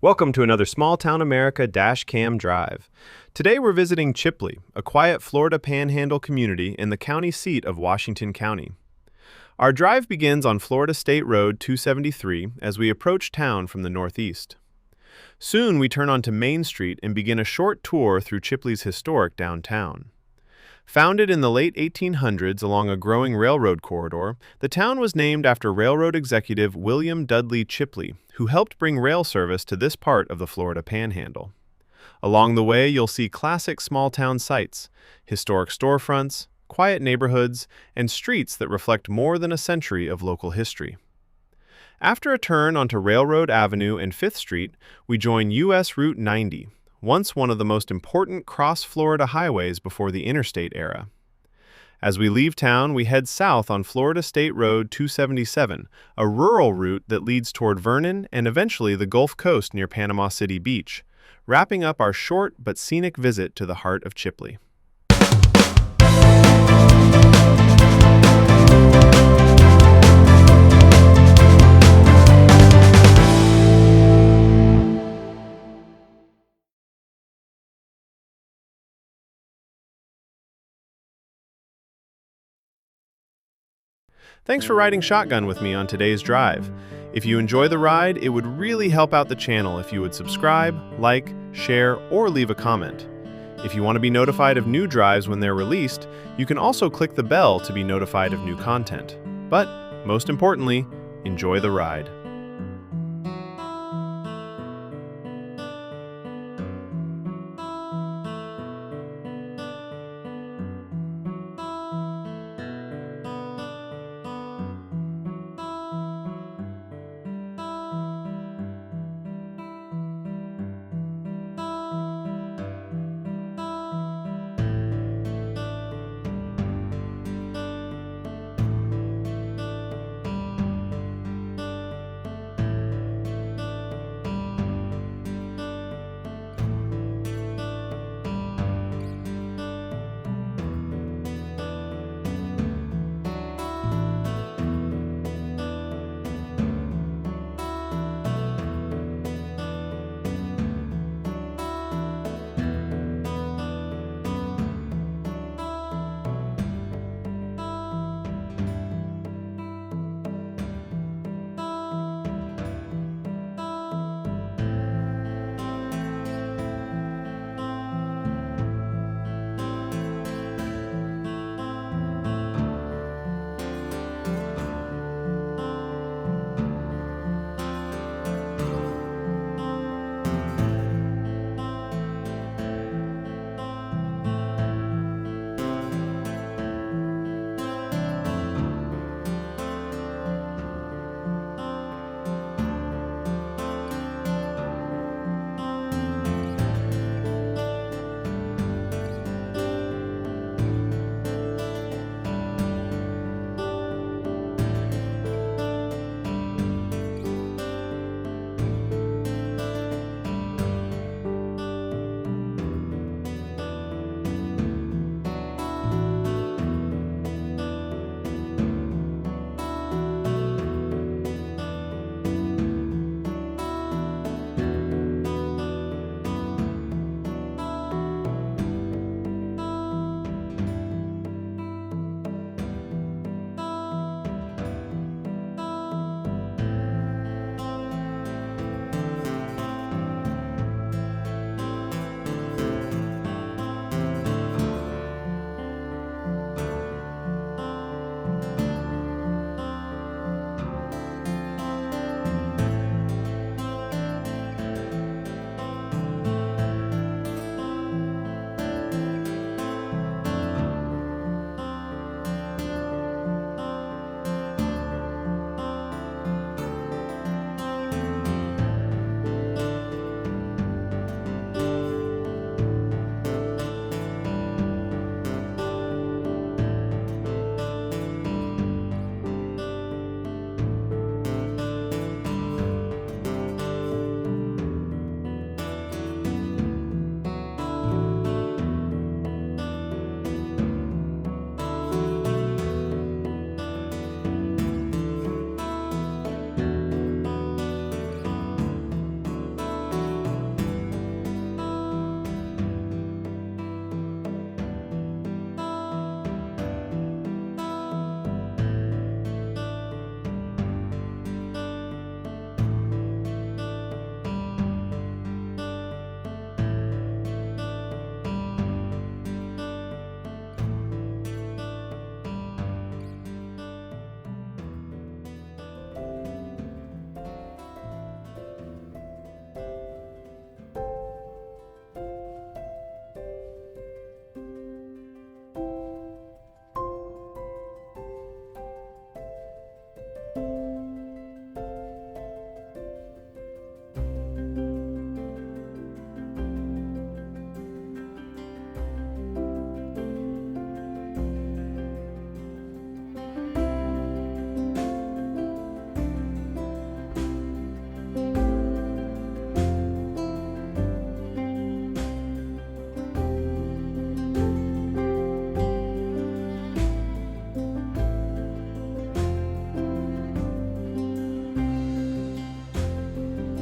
Welcome to another Small Town America Dash Cam Drive. Today we're visiting Chipley, a quiet Florida Panhandle community in the county seat of Washington County. Our drive begins on Florida State Road 273 as we approach town from the northeast. Soon we turn onto Main Street and begin a short tour through Chipley's historic downtown. Founded in the late 1800s along a growing railroad corridor, the town was named after railroad executive William Dudley Chipley, who helped bring rail service to this part of the Florida Panhandle. Along the way, you'll see classic small-town sights, historic storefronts, quiet neighborhoods, and streets that reflect more than a century of local history. After a turn onto Railroad Avenue and 5th Street, we join U.S. Route 90, once one of the most important cross-Florida highways before the Interstate era. As we leave town, we head south on Florida State Road 277, a rural route that leads toward Vernon and eventually the Gulf Coast near Panama City Beach, wrapping up our short but scenic visit to the heart of Chipley. Thanks for riding shotgun with me on today's drive. If you enjoy the ride, it would really help out the channel if you would subscribe, like, share, or leave a comment. If you want to be notified of new drives when they're released, you can also click the bell to be notified of new content. But, most importantly, enjoy the ride.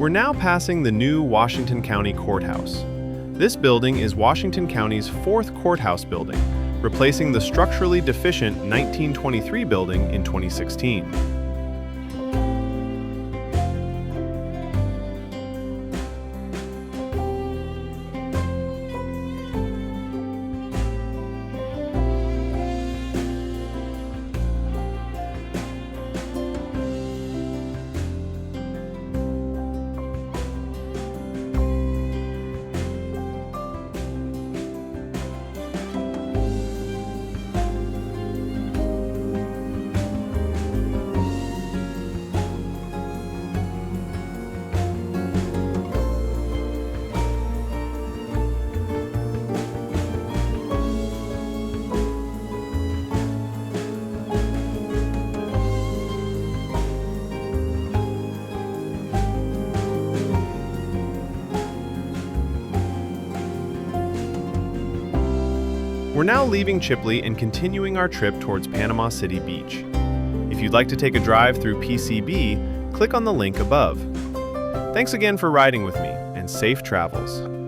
We're now passing the new Washington County Courthouse. This building is Washington County's fourth courthouse building, replacing the structurally deficient 1923 building in 2016. We're now leaving Chipley and continuing our trip towards Panama City Beach. If you'd like to take a drive through PCB, click on the link above. Thanks again for riding with me, and safe travels.